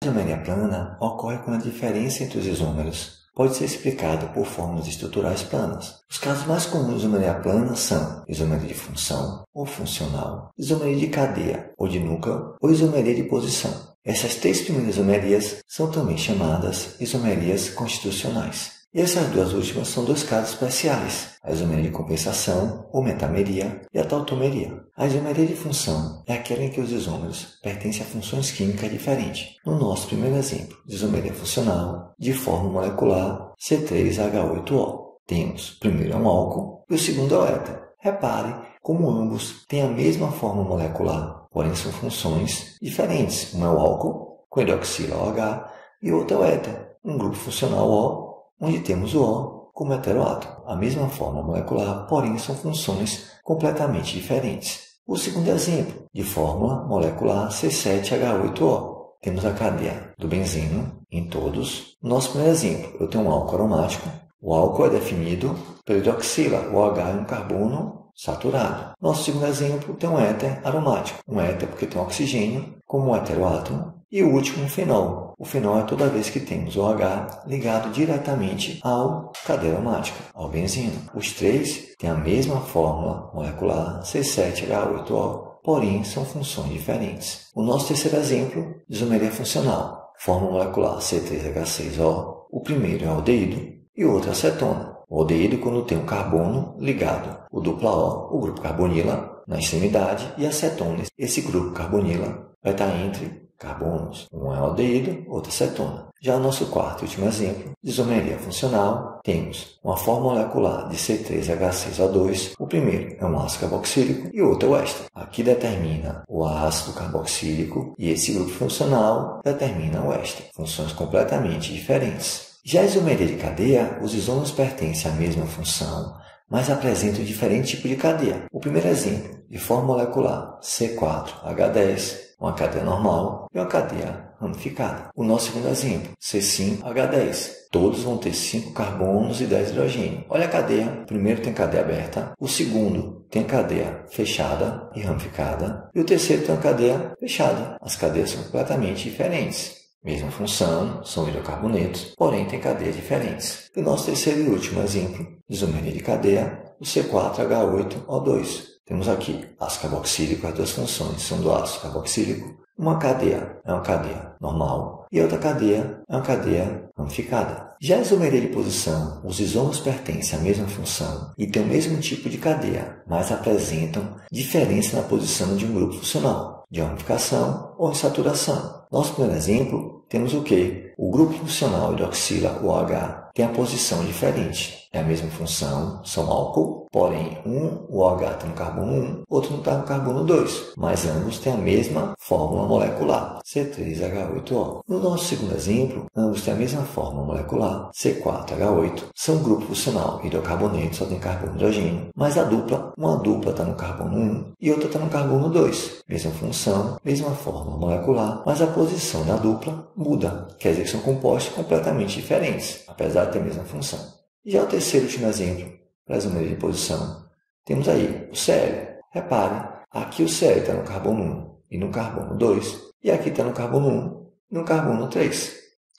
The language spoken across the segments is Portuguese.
isomeria plana ocorre quando a diferença entre os isômeros pode ser explicada por fórmulas estruturais planas. Os casos mais comuns de isomeria plana são isomeria de função ou funcional, isomeria de cadeia ou de núcleo ou isomeria de posição. Essas três primeiras isomerias são também chamadas isomerias constitucionais. E essas duas últimas são dois casos especiais, a isomeria de compensação, ou metameria, e a tautomeria. A isomeria de função é aquela em que os isômeros pertencem a funções químicas diferentes. No nosso primeiro exemplo, de isomeria funcional, de forma molecular C3H8O. Temos, o primeiro é um álcool e o segundo é o éter. Repare como ambos têm a mesma forma molecular, porém são funções diferentes. Um é o álcool, com hidroxila OH, e o outro é o éter, um grupo funcional O, onde temos o O como heteroátomo. A mesma forma molecular, porém são funções completamente diferentes. O segundo exemplo, de fórmula molecular C7H8O. Temos a cadeia do benzeno em todos. No nosso primeiro exemplo, eu tenho um álcool aromático. O álcool é definido pela hidroxila. O OH é um carbono saturado. Nosso segundo exemplo tem um éter aromático. Um éter porque tem um oxigênio como um heteroátomo. E o último, um fenol. O fenol é toda vez que temos o OH ligado diretamente ao cadeia aromática, ao benzeno. Os três têm a mesma fórmula molecular C7H8O, porém são funções diferentes. O nosso terceiro exemplo, isomeria funcional. Fórmula molecular C3H6O. O primeiro é aldeído e o outro é acetona. O aldeído quando tem um carbono ligado, o dupla O, o grupo carbonila, na extremidade, e acetona. Esse grupo carbonila vai estar entre carbonos. Um é aldeído, outro acetona. Já o nosso quarto e último exemplo, de isomeria funcional, temos uma forma molecular de C3H6O2. O primeiro é um ácido carboxílico e o outro é o éster. Aqui determina o ácido carboxílico e esse grupo funcional determina o éster. Funções completamente diferentes. Já a isomeria de cadeia, os isômeros pertencem à mesma função, mas apresentam diferente tipo de cadeia. O primeiro exemplo, de forma molecular C4H10, uma cadeia normal e uma cadeia ramificada. O nosso segundo exemplo, C5H10. Todos vão ter 5 carbonos e 10 hidrogênios. Olha a cadeia. O primeiro tem cadeia aberta. O segundo tem cadeia fechada e ramificada. E o terceiro tem uma cadeia fechada. As cadeias são completamente diferentes. Mesma função, são hidrocarbonetos, porém têm cadeias diferentes. E o nosso terceiro e último exemplo, de isomeria de cadeia, o C4H8O2. Temos aqui ácido carboxílico, as duas funções são do ácido carboxílico. Uma cadeia é uma cadeia normal e outra cadeia é uma cadeia ramificada. Já a isomeria de posição, os isômeros pertencem à mesma função e têm o mesmo tipo de cadeia, mas apresentam diferença na posição de um grupo funcional, de ramificação ou insaturação. Nosso primeiro exemplo, temos o quê? O grupo funcional hidroxila OH tem a posição diferente. É a mesma função, são álcool, porém o OH está no carbono 1, outro não está no carbono 2, mas ambos têm a mesma fórmula molecular, C3H8O. No nosso segundo exemplo, ambos têm a mesma fórmula molecular, C4H8, são grupo funcional hidrocarboneto, só tem carbono e hidrogênio, mas uma dupla está no carbono 1 e outra está no carbono 2. Mesma função, mesma fórmula molecular, mas a posição da dupla muda, quer dizer que são compostos completamente diferentes, apesar de ter a mesma função. E já o terceiro e último exemplo, para a isomeria de posição, temos aí o Cl. Repare, aqui o Cl está no carbono 1 e no carbono 2, e aqui está no carbono 1 e no carbono 3.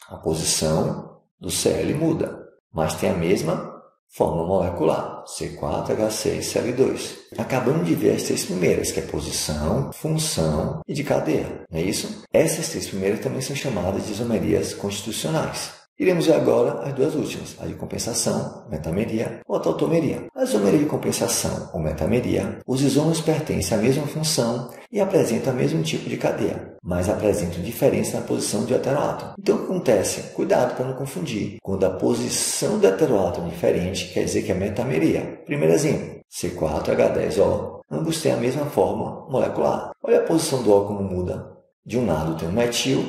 A posição do Cl muda, mas tem a mesma fórmula molecular, C4H6Cl2. Acabamos de ver as três primeiras, que é posição, função e de cadeia, não é isso? Essas três primeiras também são chamadas de isomerias constitucionais. Iremos ver agora as duas últimas, a de compensação, metameria ou a tautomeria. A isomeria de compensação ou metameria, os isômeros pertencem à mesma função e apresentam o mesmo tipo de cadeia, mas apresentam diferença na posição do heteroátomo. Então o que acontece? Cuidado para não confundir. Quando a posição do heteroátomo é diferente, quer dizer que é metameria. Primeiro exemplo, C4H10O. Ambos têm a mesma forma molecular. Olha a posição do O como muda. De um lado tem um metil,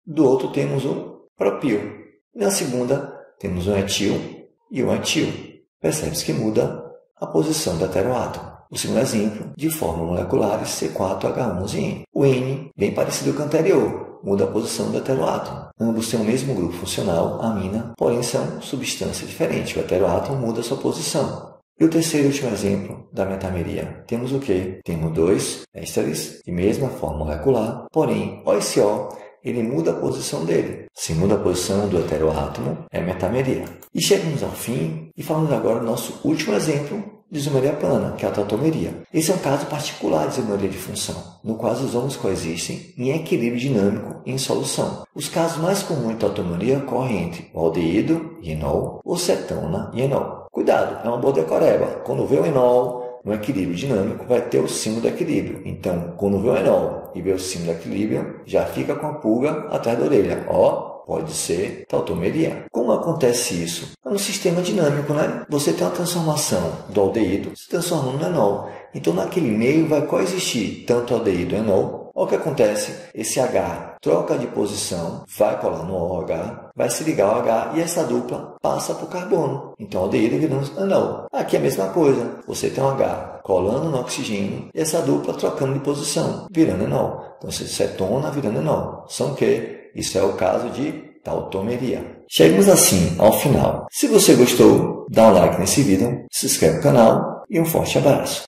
do outro temos um propil. Na segunda, temos um etil e um etil. Percebe-se que muda a posição do heteroátomo. O segundo exemplo, de forma molecular, C4H11N. O N, bem parecido com o anterior, muda a posição do heteroátomo. Ambos têm o mesmo grupo funcional, amina, porém são substâncias diferentes. O heteroátomo muda a sua posição. E o terceiro e último exemplo da metameria, temos o quê? Temos dois ésteres de mesma forma molecular, porém, olha esse O ele muda a posição dele. Se muda a posição do heteroátomo, é metameria. E chegamos ao fim e falamos agora do nosso último exemplo de isomeria plana, que é a tautomeria. Esse é um caso particular de isomeria de função, no qual os isômeros coexistem em equilíbrio dinâmico e em solução. Os casos mais comuns de tautomeria ocorrem entre o aldeído e enol, ou cetona e enol. Cuidado, é uma boa decoreba. Quando vê o enol no equilíbrio dinâmico, vai ter o símbolo do equilíbrio. Então, quando vê o enol e vê o símbolo do equilíbrio, já fica com a pulga atrás da orelha. Pode ser tautomeria. Como acontece isso? É um sistema dinâmico, né? Você tem uma transformação do aldeído se transformando no enol. Então, naquele meio vai coexistir tanto o aldeído e o enol. O que acontece? Esse H troca de posição, vai colar no OH, vai se ligar ao H e essa dupla passa para o carbono. Então, aldeído virando enol. Aqui é a mesma coisa. Você tem um H colando no oxigênio e essa dupla trocando de posição, virando enol. Então, você cetona virando enol. São o quê? Isso é o caso de tautomeria. Chegamos assim ao final. Se você gostou, dá um like nesse vídeo, se inscreve no canal e um forte abraço.